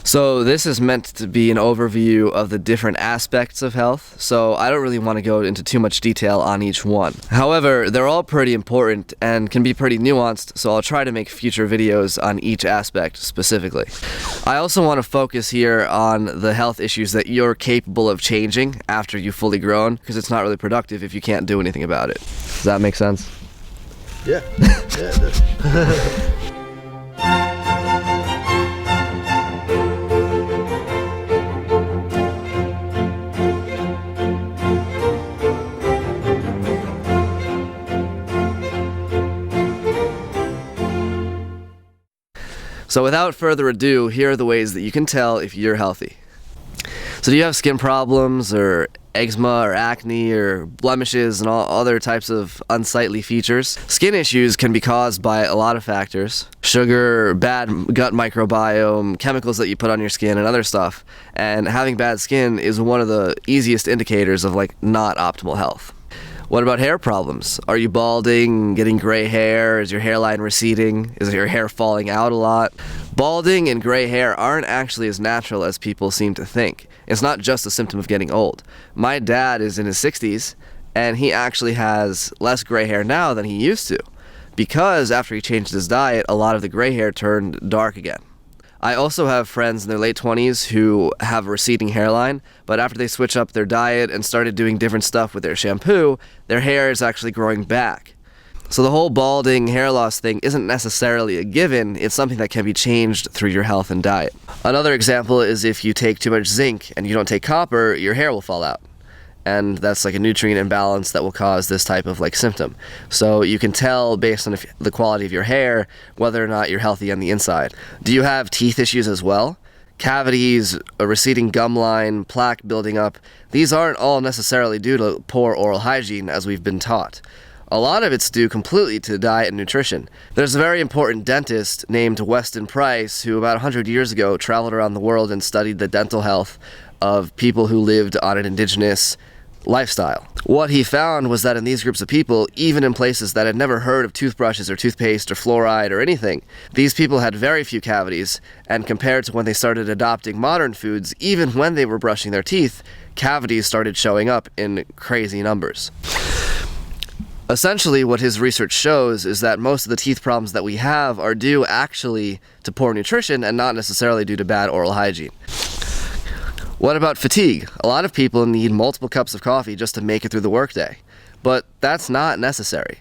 So this is meant to be an overview of the different aspects of health, so I don't really want to go into too much detail on each one. However, they're all pretty important and can be pretty nuanced, so I'll try to make future videos on each aspect specifically. I also want to focus here on the health issues that you're capable of changing after you've fully grown, because it's not really productive if you can't do anything about it. Does that make sense? Yeah, it does. So without further ado, here are the ways that you can tell if you're healthy. So do you have skin problems or eczema or acne or blemishes and all other types of unsightly features? Skin issues can be caused by a lot of factors. Sugar, bad gut microbiome, chemicals that you put on your skin and other stuff. And having bad skin is one of the easiest indicators of not optimal health. What about hair problems? Are you balding, getting gray hair? Is your hairline receding? Is your hair falling out a lot? Balding and gray hair aren't actually as natural as people seem to think. It's not just a symptom of getting old. My dad is in his 60s, and he actually has less gray hair now than he used to, because after he changed his diet, a lot of the gray hair turned dark again. I also have friends in their late 20s who have a receding hairline, but after they switch up their diet and started doing different stuff with their shampoo, their hair is actually growing back. So the whole balding, hair loss thing isn't necessarily a given, it's something that can be changed through your health and diet. Another example is if you take too much zinc and you don't take copper, your hair will fall out. And that's a nutrient imbalance that will cause this type of symptom. So you can tell based on the quality of your hair whether or not you're healthy on the inside. Do you have teeth issues as well? Cavities, a receding gum line, plaque building up, these aren't all necessarily due to poor oral hygiene as we've been taught. A lot of it's due completely to diet and nutrition. There's a very important dentist named Weston Price who about 100 years ago traveled around the world and studied the dental health of people who lived on an indigenous lifestyle. What he found was that in these groups of people, even in places that had never heard of toothbrushes or toothpaste or fluoride or anything, these people had very few cavities, and compared to when they started adopting modern foods, even when they were brushing their teeth, cavities started showing up in crazy numbers. Essentially, what his research shows is that most of the teeth problems that we have are due actually to poor nutrition and not necessarily due to bad oral hygiene. What about fatigue? A lot of people need multiple cups of coffee just to make it through the workday, but that's not necessary.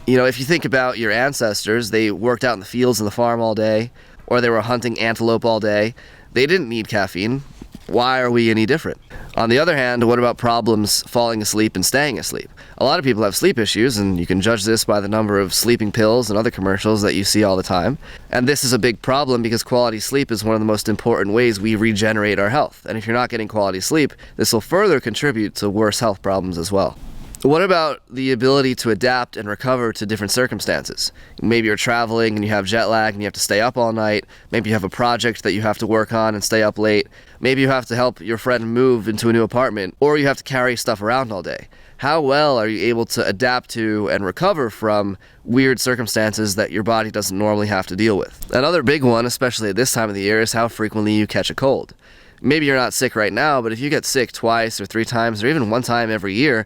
If you think about your ancestors, they worked out in the fields and the farm all day, or they were hunting antelope all day. They didn't need caffeine. Why are we any different? On the other hand, what about problems falling asleep and staying asleep? A lot of people have sleep issues, and you can judge this by the number of sleeping pills and other commercials that you see all the time. And this is a big problem because quality sleep is one of the most important ways we regenerate our health. And if you're not getting quality sleep, this will further contribute to worse health problems as well. What about the ability to adapt and recover to different circumstances? Maybe you're traveling and you have jet lag and you have to stay up all night. Maybe you have a project that you have to work on and stay up late. Maybe you have to help your friend move into a new apartment, or you have to carry stuff around all day. How well are you able to adapt to and recover from weird circumstances that your body doesn't normally have to deal with? Another big one, especially at this time of the year, is how frequently you catch a cold. Maybe you're not sick right now, but if you get sick twice or 3 times or even 1 time every year,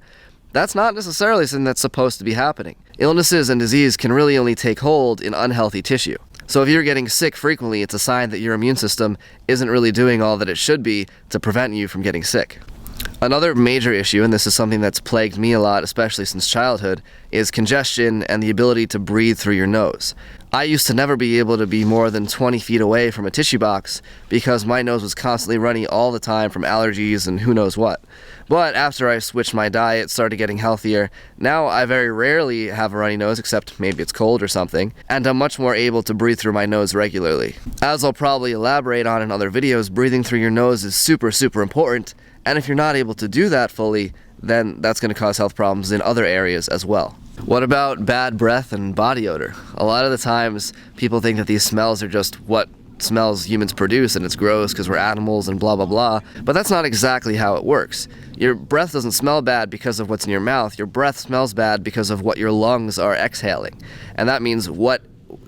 that's not necessarily something that's supposed to be happening. Illnesses and disease can really only take hold in unhealthy tissue. So if you're getting sick frequently, it's a sign that your immune system isn't really doing all that it should be to prevent you from getting sick. Another major issue, and this is something that's plagued me a lot, especially since childhood, is congestion and the ability to breathe through your nose. I used to never be able to be more than 20 feet away from a tissue box because my nose was constantly runny all the time from allergies and who knows what. But after I switched my diet, started getting healthier, now I very rarely have a runny nose, except maybe it's cold or something, and I'm much more able to breathe through my nose regularly. As I'll probably elaborate on in other videos, breathing through your nose is super important, and if you're not able to do that fully, then that's going to cause health problems in other areas as well. What about bad breath and body odor? A lot of the times, people think that these smells are just what smells humans produce and it's gross because we're animals and blah blah blah, but that's not exactly how it works. Your breath doesn't smell bad because of what's in your mouth. Your breath smells bad because of what your lungs are exhaling, and that means what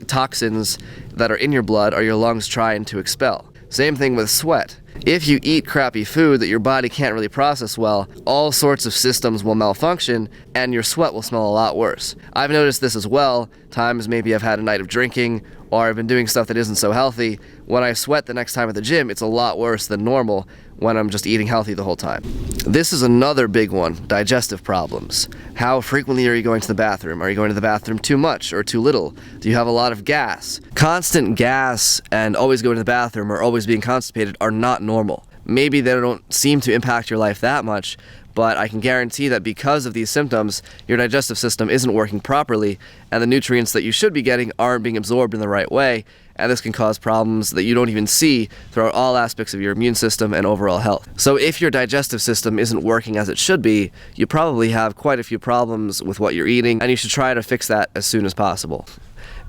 toxins that are in your blood are your lungs trying to expel. Same thing with sweat. If you eat crappy food that your body can't really process well, all sorts of systems will malfunction and your sweat will smell a lot worse. I've noticed this as well. Times maybe I've had a night of drinking or I've been doing stuff that isn't so healthy. When I sweat the next time at the gym, it's a lot worse than normal when I'm just eating healthy the whole time. This is another big one, digestive problems. How frequently are you going to the bathroom? Are you going to the bathroom too much or too little? Do you have a lot of gas? Constant gas and always going to the bathroom or always being constipated are not normal. Maybe they don't seem to impact your life that much, but I can guarantee that because of these symptoms, your digestive system isn't working properly, and the nutrients that you should be getting aren't being absorbed in the right way, and this can cause problems that you don't even see throughout all aspects of your immune system and overall health. So if your digestive system isn't working as it should be, you probably have quite a few problems with what you're eating, and you should try to fix that as soon as possible.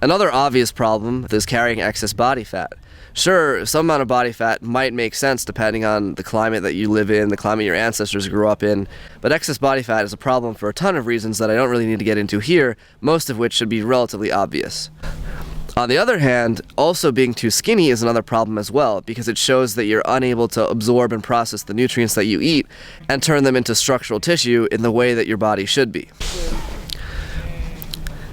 Another obvious problem is carrying excess body fat. Sure, some amount of body fat might make sense depending on the climate that you live in, the climate your ancestors grew up in, but excess body fat is a problem for a ton of reasons that I don't really need to get into here, most of which should be relatively obvious. On the other hand, also being too skinny is another problem as well, because it shows that you're unable to absorb and process the nutrients that you eat and turn them into structural tissue in the way that your body should be.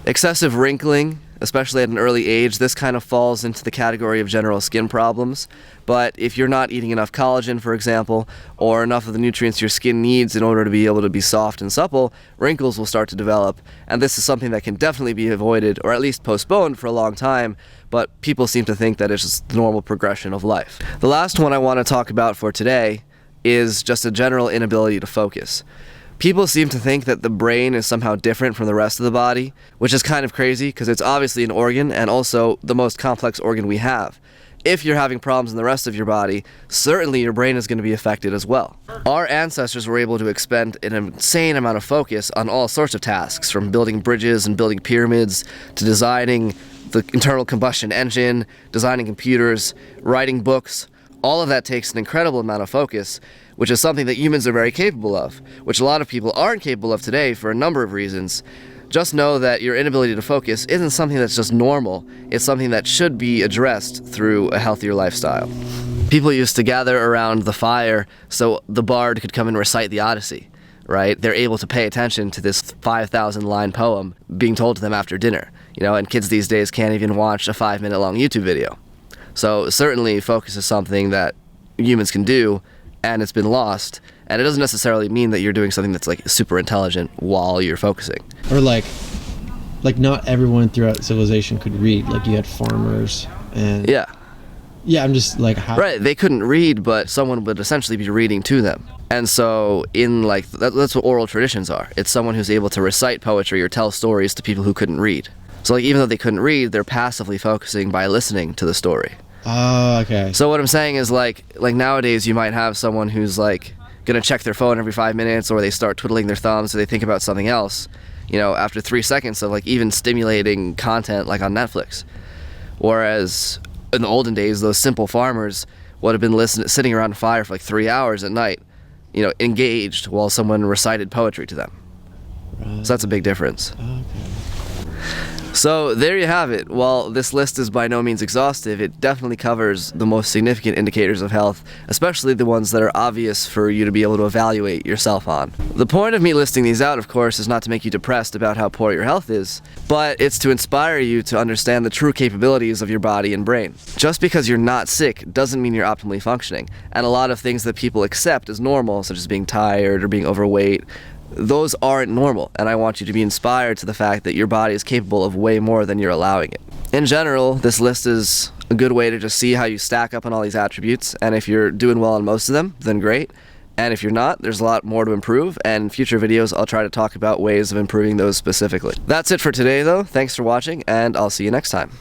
Excessive wrinkling, especially at an early age, this kind of falls into the category of general skin problems. But if you're not eating enough collagen, for example, or enough of the nutrients your skin needs in order to be able to be soft and supple, wrinkles will start to develop. And this is something that can definitely be avoided, or at least postponed for a long time, but people seem to think that it's just the normal progression of life. The last one I want to talk about for today is just a general inability to focus. People seem to think that the brain is somehow different from the rest of the body, which is kind of crazy because it's obviously an organ and also the most complex organ we have. If you're having problems in the rest of your body, certainly your brain is going to be affected as well. Our ancestors were able to expend an insane amount of focus on all sorts of tasks, from building bridges and building pyramids to designing the internal combustion engine, designing computers, writing books. All of that takes an incredible amount of focus, which is something that humans are very capable of, which a lot of people aren't capable of today for a number of reasons. Just know that your inability to focus isn't something that's just normal. It's something that should be addressed through a healthier lifestyle. People used to gather around the fire so the bard could come and recite the Odyssey, right? They're able to pay attention to this 5,000-line poem being told to them after dinner, and kids these days can't even watch a 5-minute long YouTube video. So certainly focus is something that humans can do, and it's been lost, and it doesn't necessarily mean that you're doing something that's like super intelligent while you're focusing. Or like not everyone throughout civilization could read. Like you had farmers and yeah, I'm just like how right, they couldn't read, but someone would essentially be reading to them. And so in that's what oral traditions are. It's someone who's able to recite poetry or tell stories to people who couldn't read. So even though they couldn't read, they're passively focusing by listening to the story. Oh, okay. So what I'm saying is like nowadays you might have someone who's gonna check their phone every 5 minutes, or they start twiddling their thumbs, or they think about something else, after 3 seconds of even stimulating content like on Netflix. Whereas in the olden days, those simple farmers would have been sitting around a fire for 3 hours at night, engaged while someone recited poetry to them. Right. So that's a big difference. Okay. So there you have it. While this list is by no means exhaustive, it definitely covers the most significant indicators of health, especially the ones that are obvious for you to be able to evaluate yourself on. The point of me listing these out, of course, is not to make you depressed about how poor your health is, but it's to inspire you to understand the true capabilities of your body and brain. Just because you're not sick doesn't mean you're optimally functioning, and a lot of things that people accept as normal, such as being tired or being overweight, those aren't normal, and I want you to be inspired to the fact that your body is capable of way more than you're allowing it. In general, this list is a good way to just see how you stack up on all these attributes, and if you're doing well on most of them, then great. And if you're not, there's a lot more to improve, and in future videos I'll try to talk about ways of improving those specifically. That's it for today though. Thanks for watching, and I'll see you next time.